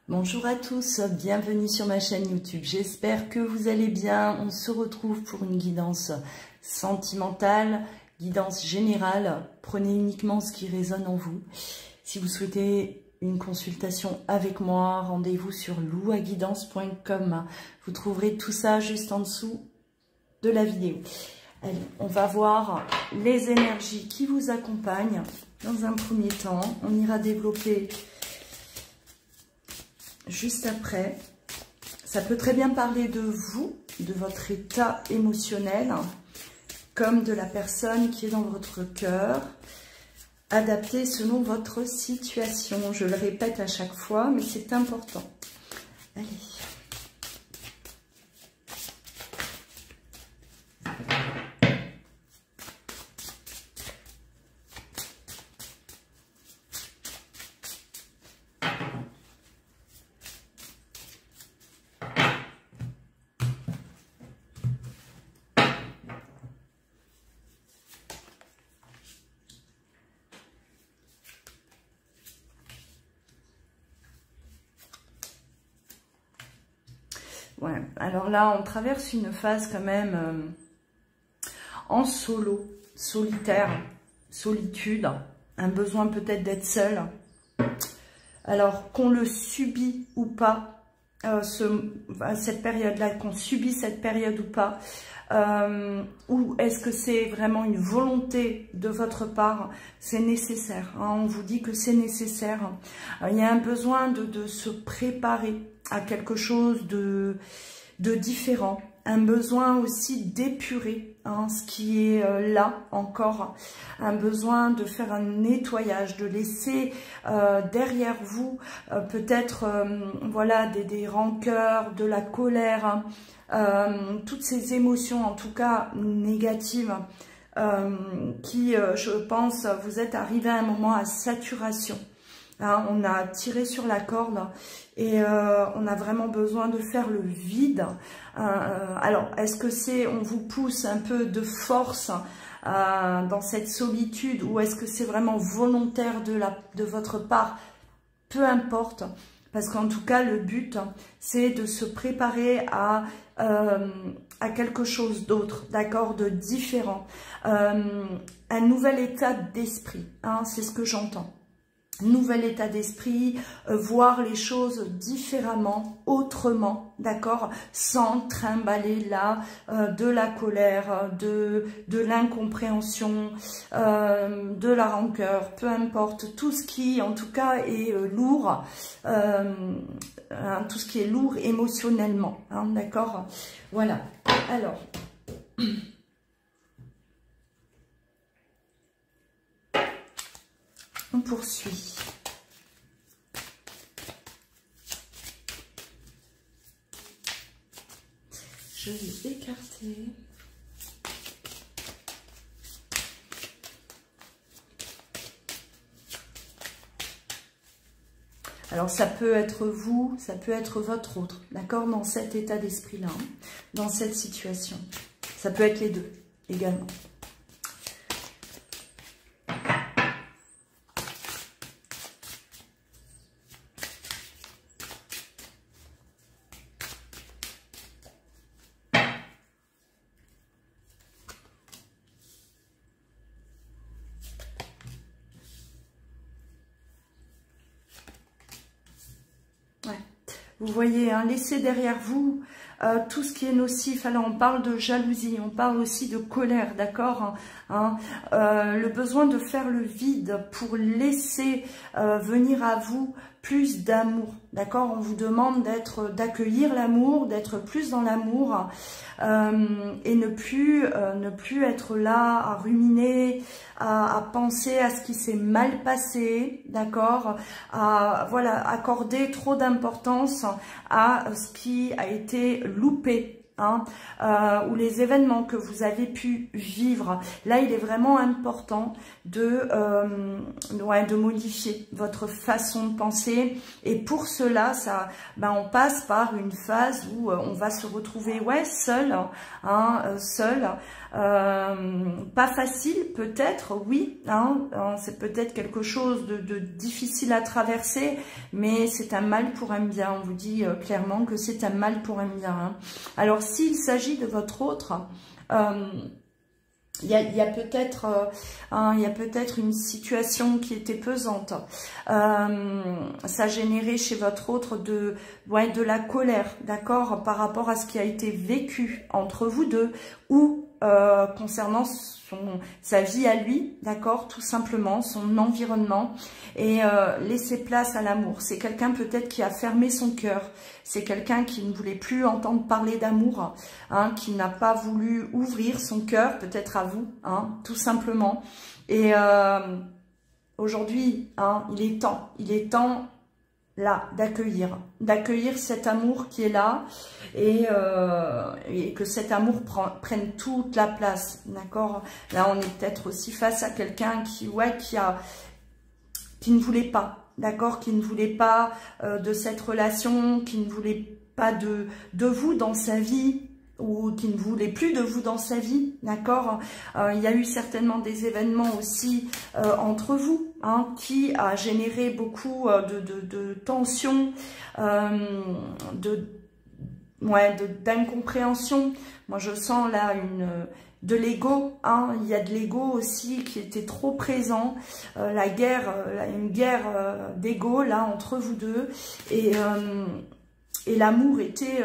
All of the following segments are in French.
Bonjour à tous, bienvenue sur ma chaîne YouTube. J'espère que vous allez bien. On se retrouve pour une guidance sentimentale, guidance générale. Prenez uniquement ce qui résonne en vous. Si vous souhaitez une consultation avec moi, rendez-vous sur louaguidance.com. Vous trouverez tout ça juste en dessous de la vidéo. Allez, on va voir les énergies qui vous accompagnent. Dans un premier temps, on ira développer juste après. Ça peut très bien parler de vous, de votre état émotionnel, comme de la personne qui est dans votre cœur, adapté selon votre situation. Je le répète à chaque fois, mais c'est important. Allez. Ouais, alors là, on traverse une phase quand même en solo, solitaire, solitude, un besoin peut-être d'être seul. Alors, qu'on le subit ou pas, cette période-là, qu'on subit cette période ou pas, ou est-ce que c'est vraiment une volonté de votre part, c'est nécessaire, hein, on vous dit que c'est nécessaire. Il y a un besoin de se préparer à quelque chose de différent, un besoin aussi d'épurer ce qui est là encore, un besoin de faire un nettoyage, de laisser derrière vous peut-être voilà des rancœurs, de la colère, toutes ces émotions en tout cas négatives qui je pense vous êtes arrivé à un moment à saturation. Hein, on a tiré sur la corde et on a vraiment besoin de faire le vide. Alors, est-ce que c'est, on vous pousse un peu de force dans cette solitude ou est-ce que c'est vraiment volontaire de votre part? Peu importe, parce qu'en tout cas, le but, c'est de se préparer à quelque chose d'autre, d'accord, de différent. Un nouvel état d'esprit, hein, c'est ce que j'entends. Nouvel état d'esprit, voir les choses différemment, autrement, d'accord, sans trimballer là de la colère, de l'incompréhension, de la rancœur, peu importe, tout ce qui en tout cas est lourd, tout ce qui est lourd émotionnellement, hein, d'accord, voilà. Alors on poursuit. Je vais écarter. Alors ça peut être vous, ça peut être votre autre, d'accord, dans cet état d'esprit-là, hein, dans cette situation. Ça peut être les deux également. Vous voyez, hein, laissez derrière vous tout ce qui est nocif. Alors, on parle de jalousie, on parle aussi de colère, d'accord, hein, le besoin de faire le vide pour laisser venir à vous plus d'amour, d'accord. On vous demande d'accueillir l'amour, d'être plus dans l'amour et ne plus être là à ruminer, à penser à ce qui s'est mal passé, d'accord, à voilà, accorder trop d'importance à ce qui a été loupé, hein, ou les événements que vous avez pu vivre, là il est vraiment important de modifier votre façon de penser. Et pour cela, on passe par une phase où on va se retrouver seul, hein, seul. Pas facile peut-être, oui, hein, c'est peut-être quelque chose de difficile à traverser, mais c'est un mal pour un bien. On vous dit clairement que c'est un mal pour un bien, hein. Alors s'il s'agit de votre autre, il y a peut-être une situation qui était pesante. Ça générait chez votre autre de la colère, d'accord, par rapport à ce qui a été vécu entre vous deux, ou concernant sa vie à lui, d'accord, tout simplement, son environnement, et laisser place à l'amour. C'est quelqu'un peut-être qui a fermé son cœur, c'est quelqu'un qui ne voulait plus entendre parler d'amour, hein, qui n'a pas voulu ouvrir son cœur, peut-être à vous, hein, tout simplement. Et aujourd'hui, hein, il est temps là d'accueillir cet amour qui est là, et que cet amour prenne toute la place, d'accord. Là on est peut-être aussi face à quelqu'un qui ne voulait pas, d'accord, qui ne voulait pas de cette relation, qui ne voulait pas de vous dans sa vie, ou qui ne voulait plus de vous dans sa vie, d'accord. Il y a eu certainement des événements aussi entre vous, hein, qui a généré beaucoup de tensions, d'incompréhension. Moi je sens là de l'ego, hein. Il y a de l'ego aussi qui était trop présent, une guerre d'ego là entre vous deux, et l'amour était,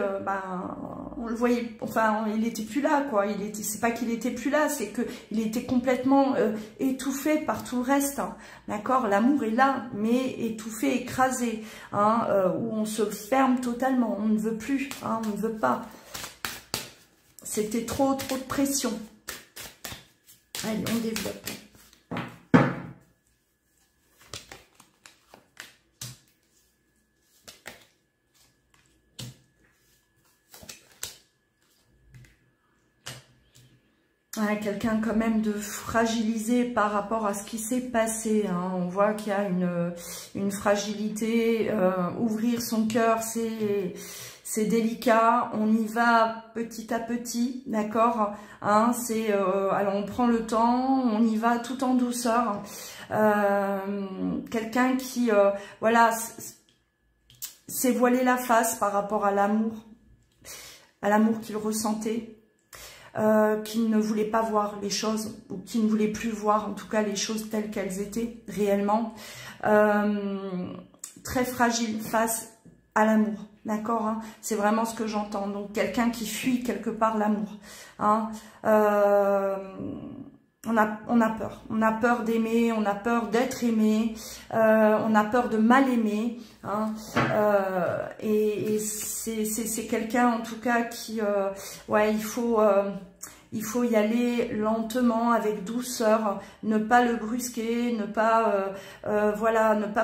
on le voyait, enfin, il était plus là, quoi. C'est pas qu'il était plus là, c'est que il était complètement étouffé par tout le reste, hein. D'accord. L'amour est là, mais étouffé, écrasé, hein, où on se ferme totalement, on ne veut plus, hein, on ne veut pas. C'était trop de pression. Allez, on développe. Quelqu'un quand même de fragilisé par rapport à ce qui s'est passé, hein. On voit qu'il y a une fragilité. Ouvrir son cœur, c'est délicat. On y va petit à petit, d'accord, hein. Alors on prend le temps, on y va tout en douceur. Quelqu'un qui s'est voilé la face par rapport à l'amour qu'il ressentait. Qui ne voulait pas voir les choses, ou qui ne voulait plus voir en tout cas les choses telles qu'elles étaient réellement, très fragile face à l'amour, d'accord, hein. C'est vraiment ce que j'entends. Donc quelqu'un qui fuit quelque part l'amour, hein. On a peur d'aimer, on a peur d'être aimé, on a peur de mal aimer, hein. Et c'est quelqu'un en tout cas qui, il faut y aller lentement, avec douceur, ne pas le brusquer, ne pas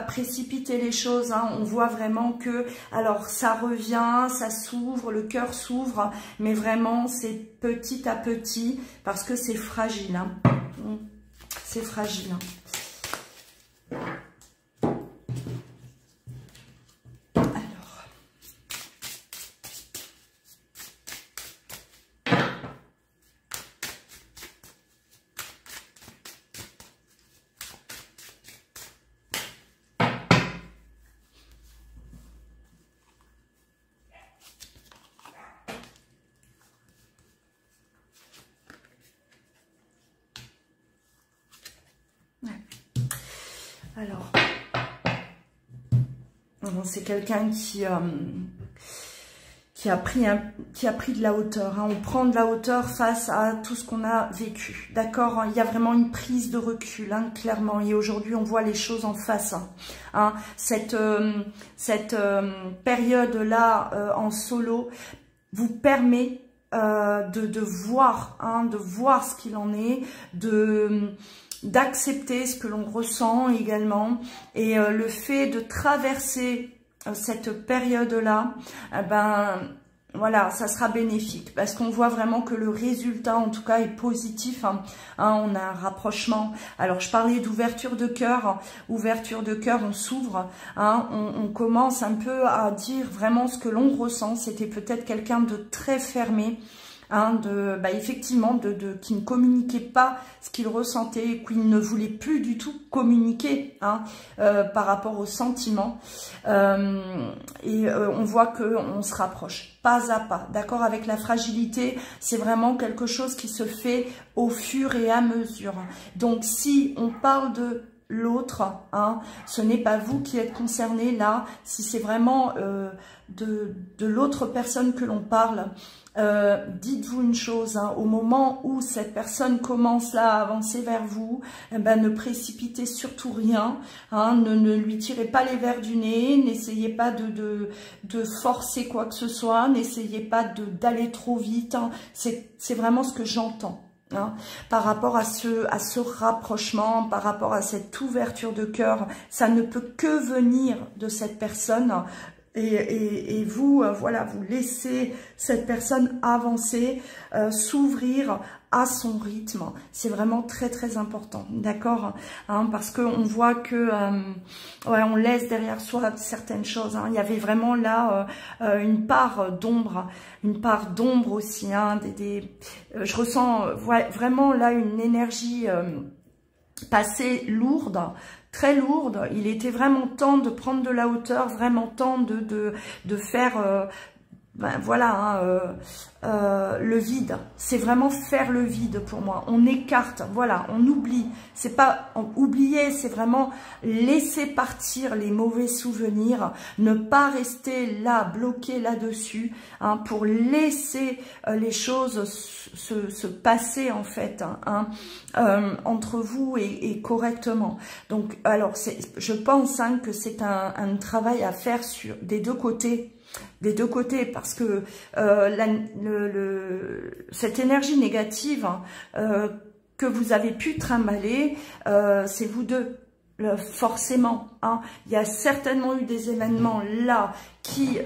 précipiter les choses, hein. On voit vraiment que, alors ça revient, ça s'ouvre, le cœur s'ouvre, mais vraiment c'est petit à petit, parce que c'est fragile, hein. C'est fragile, hein. Alors, c'est quelqu'un qui a pris de la hauteur, hein. On prend de la hauteur face à tout ce qu'on a vécu, d'accord. Il y a vraiment une prise de recul, hein, clairement. Et aujourd'hui, on voit les choses en face, hein. Cette période-là en solo vous permet de voir, hein, de voir ce qu'il en est, d'accepter ce que l'on ressent également, et le fait de traverser cette période-là, voilà, ça sera bénéfique parce qu'on voit vraiment que le résultat, en tout cas, est positif. On a un rapprochement. Alors, je parlais d'ouverture de cœur. Ouverture de cœur, on s'ouvre. On commence un peu à dire vraiment ce que l'on ressent. C'était peut-être quelqu'un de très fermé. Effectivement, qui ne communiquait pas ce qu'il ressentait, qu'il ne voulait plus du tout communiquer par rapport aux sentiments. On voit qu'on se rapproche pas à pas, d'accord, avec la fragilité. C'est vraiment quelque chose qui se fait au fur et à mesure. Donc, si on parle de l'autre, ce n'est pas vous qui êtes concerné là, si c'est vraiment de l'autre personne que l'on parle, dites-vous une chose, au moment où cette personne commence là à avancer vers vous, ne précipitez surtout rien, ne lui tirez pas les verres du nez, n'essayez pas de forcer quoi que ce soit, n'essayez pas d'aller trop vite, c'est vraiment ce que j'entends. Par rapport à ce rapprochement, par rapport à cette ouverture de cœur, ça ne peut que venir de cette personne. Et vous, voilà, vous laissez cette personne avancer, s'ouvrir à son rythme. C'est vraiment très très important, d'accord, parce que on voit que on laisse derrière soi certaines choses. Il y avait vraiment là une part d'ombre aussi. Je ressens vraiment là une énergie passée lourde. Très lourde, il était vraiment temps de prendre de la hauteur, vraiment temps de faire, le vide. C'est vraiment faire le vide pour moi. On écarte, voilà, on oublie. C'est pas oublier, c'est vraiment laisser partir les mauvais souvenirs, ne pas rester là, bloqué là-dessus, pour laisser les choses se passer en fait, entre vous et correctement. Donc, alors, je pense que c'est un travail à faire des deux côtés. Des deux côtés, parce que cette énergie négative que vous avez pu trimballer, c'est vous deux. Forcément, il y a certainement eu des événements là qui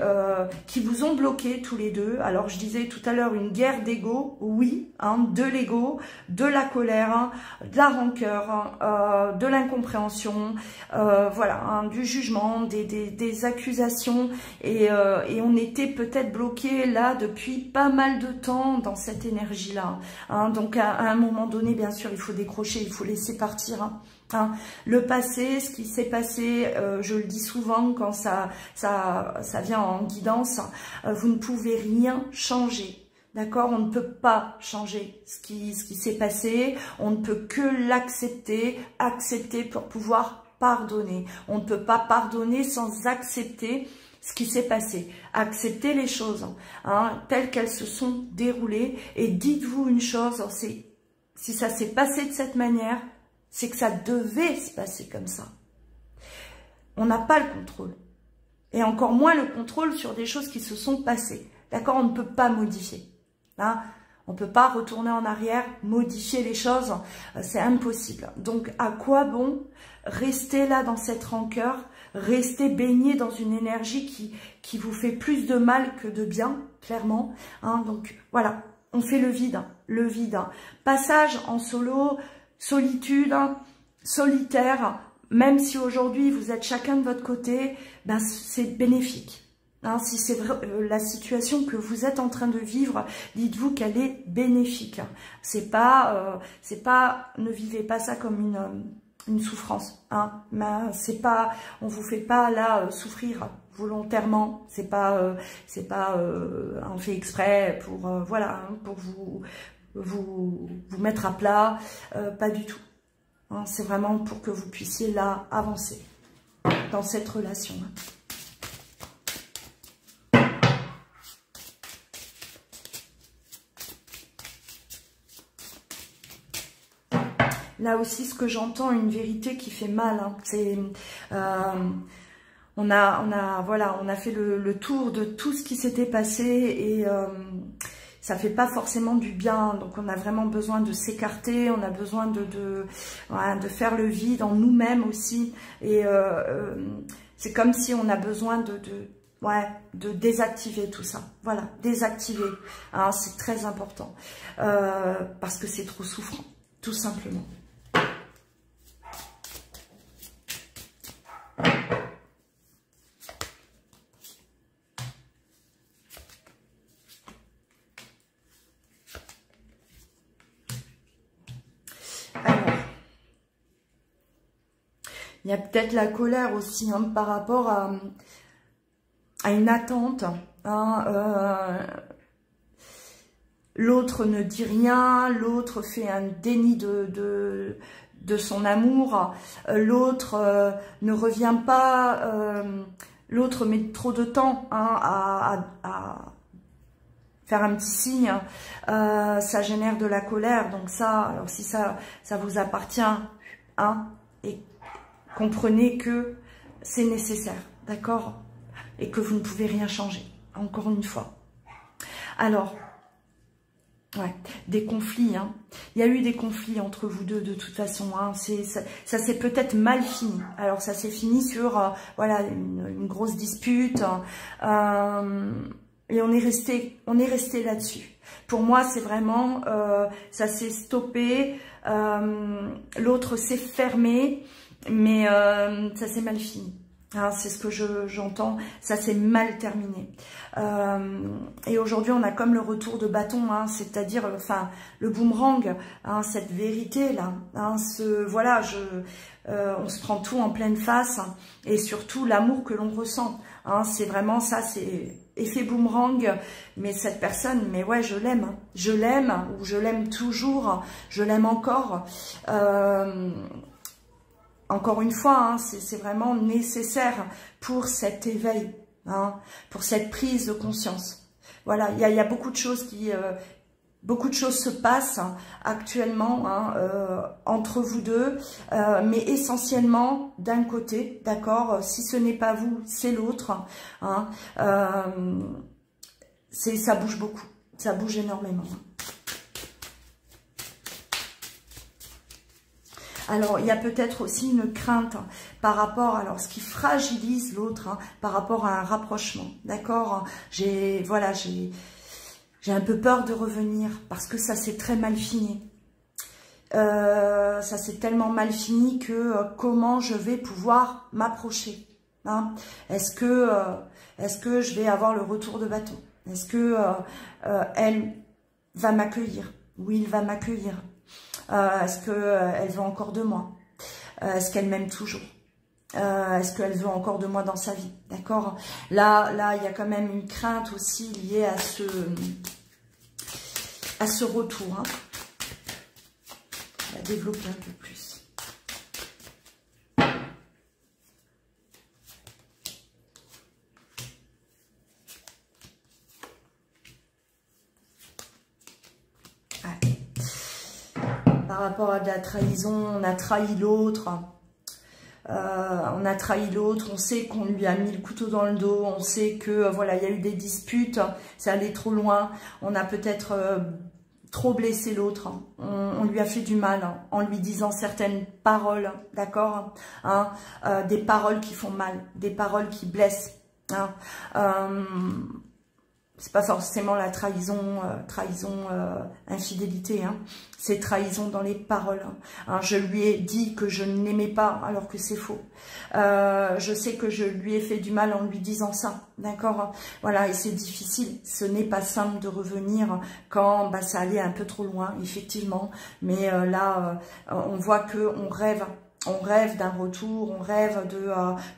vous ont bloqué tous les deux. Alors je disais tout à l'heure une guerre d'ego, oui, de l'ego, de la colère, de la rancœur, de l'incompréhension, voilà, du jugement, des accusations, et on était peut-être bloqué là depuis pas mal de temps dans cette énergie là. Donc à un moment donné, bien sûr, il faut décrocher, il faut laisser partir. Le passé, ce qui s'est passé, je le dis souvent quand ça vient en guidance, vous ne pouvez rien changer. D'accord, on ne peut pas changer ce qui s'est passé, on ne peut que l'accepter, accepter pour pouvoir pardonner. On ne peut pas pardonner sans accepter ce qui s'est passé. Accepter les choses telles qu'elles se sont déroulées, et dites-vous une chose, si ça s'est passé de cette manière, c'est que ça devait se passer comme ça. On n'a pas le contrôle. Et encore moins le contrôle sur des choses qui se sont passées. D'accord, on ne peut pas modifier. On ne peut pas retourner en arrière, modifier les choses. C'est impossible. Donc, à quoi bon rester là dans cette rancœur, rester baigné dans une énergie qui vous fait plus de mal que de bien, clairement. Donc, voilà, on fait le vide. Passage en solo, solitude, solitaire, même si aujourd'hui vous êtes chacun de votre côté, c'est bénéfique. Si c'est la situation que vous êtes en train de vivre, dites-vous qu'elle est bénéfique. C'est pas, ne vivez pas ça comme une souffrance. C'est pas, on vous fait pas là souffrir volontairement. C'est pas un fait exprès pour pour vous mettre à plat, pas du tout. C'est vraiment pour que vous puissiez là avancer dans cette relation. Là aussi, ce que j'entends, une vérité qui fait mal. C'est on a fait le tour de tout ce qui s'était passé, et ça fait pas forcément du bien. Donc on a vraiment besoin de s'écarter, on a besoin de faire le vide en nous-mêmes aussi. Et c'est comme si on a besoin Ouais, de désactiver tout ça. Voilà, désactiver. Hein, c'est très important. Parce que c'est trop souffrant, tout simplement. Il y a peut-être la colère aussi hein, par rapport à une attente. Hein, l'autre ne dit rien, l'autre fait un déni de son amour, l'autre ne revient pas, l'autre met trop de temps hein, à faire un petit signe, ça génère de la colère. Donc ça, alors si ça vous appartient, hein, et comprenez que c'est nécessaire, d'accord? Et que vous ne pouvez rien changer, encore une fois. Alors, ouais, des conflits, hein. Il y a eu des conflits entre vous deux de toute façon, hein. Ça s'est peut-être mal fini. Alors ça s'est fini sur, voilà, une grosse dispute, et on est resté là-dessus. Pour moi, c'est vraiment, ça s'est stoppé, l'autre s'est fermé, mais ça s'est mal fini. Hein, c'est ce que j'entends, ça s'est mal terminé. Et aujourd'hui, on a comme le retour de bâton, hein, c'est-à-dire, enfin, le boomerang, hein, cette vérité-là. Hein, voilà, on se prend tout en pleine face, hein, et surtout l'amour que l'on ressent. Hein, c'est vraiment ça, c'est effet boomerang. Mais cette personne, mais ouais, je l'aime, ou je l'aime toujours, je l'aime encore. Encore une fois, hein, c'est vraiment nécessaire pour cet éveil, hein, pour cette prise de conscience. Voilà, il y a beaucoup de choses beaucoup de choses se passent hein, actuellement hein, entre vous deux, mais essentiellement d'un côté, d'accord. Si ce n'est pas vous, c'est l'autre. Hein, ça bouge beaucoup, ça bouge énormément. Alors, il y a peut-être aussi une crainte par rapport, alors ce qui fragilise l'autre, hein, par rapport à un rapprochement, d'accord. Voilà, j'ai un peu peur de revenir parce que ça s'est très mal fini. Ça s'est tellement mal fini que comment je vais pouvoir m'approcher, hein? Est-ce que je vais avoir le retour de bâton? Est-ce que elle va m'accueillir? Ou il va m'accueillir? Est-ce qu'elle veut encore de moi? Est-ce qu'elle m'aime toujours? Est-ce qu'elle veut encore de moi dans sa vie? D'accord. Là, il y a quand même une crainte aussi liée à ce retour. Hein. On va développer un peu plus. Par rapport à de la trahison, on a trahi l'autre. On a trahi l'autre, on sait qu'on lui a mis le couteau dans le dos, on sait que voilà, il y a eu des disputes, c'est allé trop loin, on a peut-être trop blessé l'autre, on lui a fait du mal en lui disant certaines paroles, d'accord, hein, des paroles qui font mal, des paroles qui blessent. Hein, c'est pas forcément la trahison, infidélité, hein. C'est trahison dans les paroles. Hein. Je lui ai dit que je ne l'aimais pas alors que c'est faux. Je sais que je lui ai fait du mal en lui disant ça, d'accord. Voilà, et c'est difficile. Ce n'est pas simple de revenir quand bah, ça allait un peu trop loin, effectivement. Mais là, on voit que on rêve d'un retour, on rêve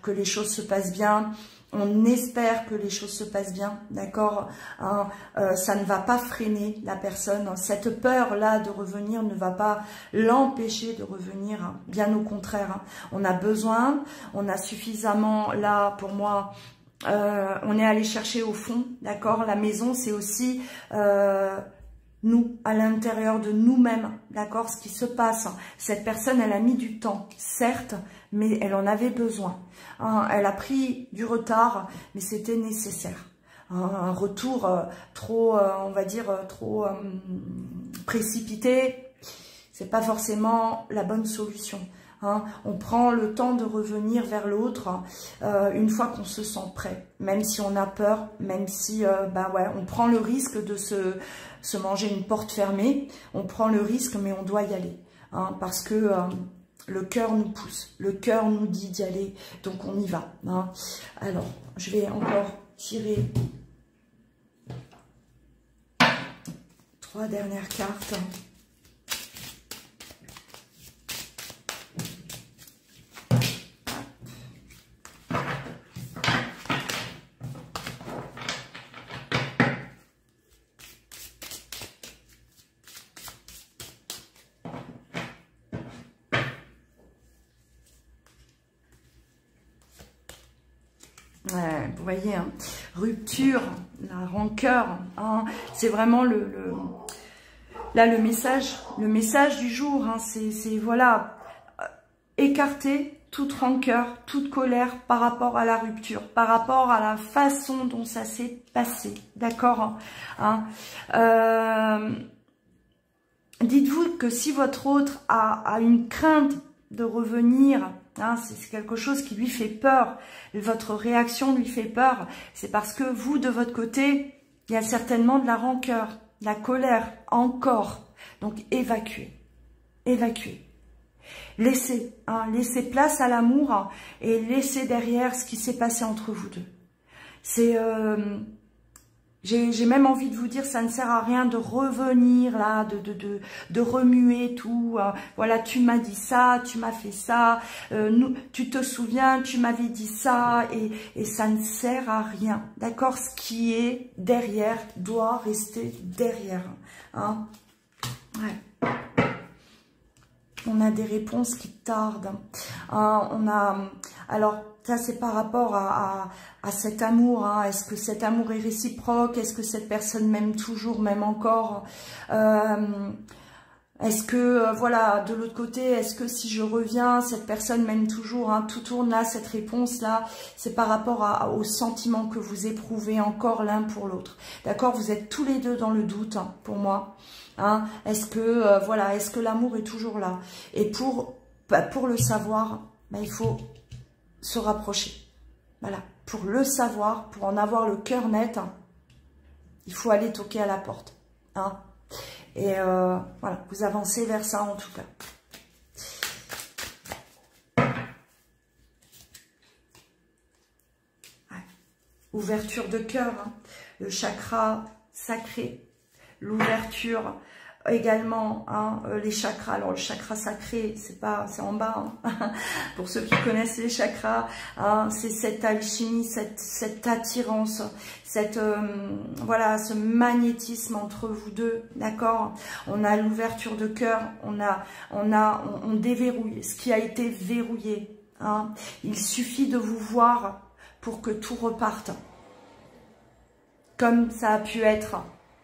que les choses se passent bien. On espère que les choses se passent bien, d'accord, hein, ça ne va pas freiner la personne. Cette peur-là de revenir ne va pas l'empêcher de revenir, hein, bien au contraire. Hein. On a besoin, on a suffisamment, là, pour moi, on est allé chercher au fond, d'accord. La maison, c'est aussi nous, à l'intérieur de nous-mêmes, d'accord, ce qui se passe. Cette personne, elle a mis du temps, certes, mais elle en avait besoin. Hein, elle a pris du retard, mais c'était nécessaire. Un retour trop, on va dire, trop précipité, c'est pas forcément la bonne solution. Hein. On prend le temps de revenir vers l'autre une fois qu'on se sent prêt. Même si on a peur, même si on prend le risque de se manger une porte fermée. On prend le risque, mais on doit y aller. Hein, parce que le cœur nous pousse, le cœur nous dit d'y aller, donc on y va. Hein. Alors, je vais encore tirer 3 dernières cartes. Ouais, vous voyez, hein, rupture, la rancœur, hein, c'est vraiment le message du jour, hein, c'est voilà, écarter toute rancœur, toute colère par rapport à la rupture, par rapport à la façon dont ça s'est passé, d'accord, hein, dites-vous que si votre autre a une crainte de revenir, hein, c'est quelque chose qui lui fait peur, votre réaction lui fait peur, c'est parce que vous, de votre côté, il y a certainement de la rancœur, de la colère, encore. Donc, évacuez. Évacuez. Laissez, hein, laissez place à l'amour, hein, et laissez derrière ce qui s'est passé entre vous deux. C'est... J'ai même envie de vous dire, ça ne sert à rien de revenir là, de remuer tout. Voilà, tu m'as dit ça, tu m'as fait ça, tu te souviens, tu m'avais dit ça, et ça ne sert à rien. D'accord? Ce qui est derrière doit rester derrière. Hein? Ouais. On a des réponses qui tardent. On a... Alors, ça, c'est par rapport à cet amour. Hein. Est-ce que cet amour est réciproque? Est-ce que cette personne m'aime toujours, m'aime encore? Est-ce que, voilà, de l'autre côté, est-ce que si je reviens, cette personne m'aime toujours? Hein. Tout tourne là, cette réponse-là, c'est par rapport au sentiment que vous éprouvez encore l'un pour l'autre. D'accord? Vous êtes tous les deux dans le doute, hein, pour moi. Hein? Est-ce que, voilà, est-ce que l'amour est toujours là? Et pour le savoir, il faut se rapprocher. Voilà, pour le savoir, pour en avoir le cœur net, hein, il faut aller toquer à la porte. Hein. Et voilà, vous avancez vers ça en tout cas. Ouais. Ouverture de cœur, hein, le chakra sacré, l'ouverture également, hein, les chakras. Alors le chakra sacré, c'est en bas, hein. Pour ceux qui connaissent les chakras, hein, c'est cette alchimie, cette attirance, voilà, ce magnétisme entre vous deux, d'accord. On a l'ouverture de cœur, on déverrouille ce qui a été verrouillé, hein. Il suffit de vous voir pour que tout reparte comme ça a pu être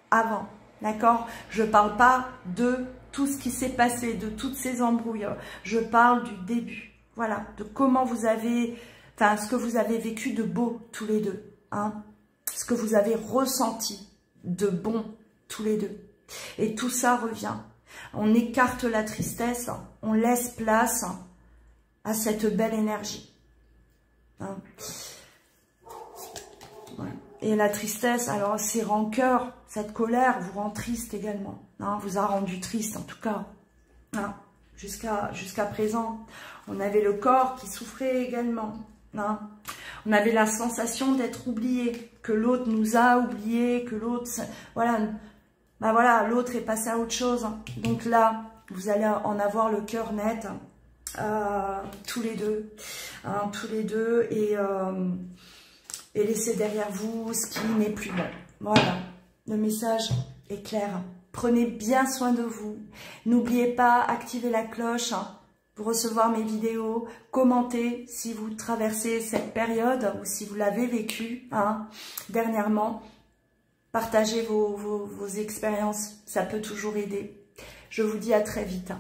avant. D'accord? Je ne parle pas de tout ce qui s'est passé, de toutes ces embrouilles. Je parle du début. Voilà, de comment vous avez, enfin, ce que vous avez vécu de beau tous les deux. Hein? Ce que vous avez ressenti de bon tous les deux. Et tout ça revient. On écarte la tristesse, on laisse place à cette belle énergie. Hein? Voilà. Et la tristesse, alors ces rancœurs, cette colère vous rend triste également. Hein, vous a rendu triste en tout cas. Hein, jusqu'à présent, on avait le corps qui souffrait également. Hein, on avait la sensation d'être oublié, que l'autre nous a oubliés, que l'autre, voilà, voilà, l'autre est passé à autre chose. Donc là, vous allez en avoir le cœur net, tous les deux, hein, et laissez derrière vous ce qui n'est plus bon. Voilà, le message est clair. Prenez bien soin de vous. N'oubliez pas, activez la cloche pour recevoir mes vidéos. Commentez si vous traversez cette période ou si vous l'avez vécue dernièrement. Partagez vos expériences, ça peut toujours aider. Je vous dis à très vite.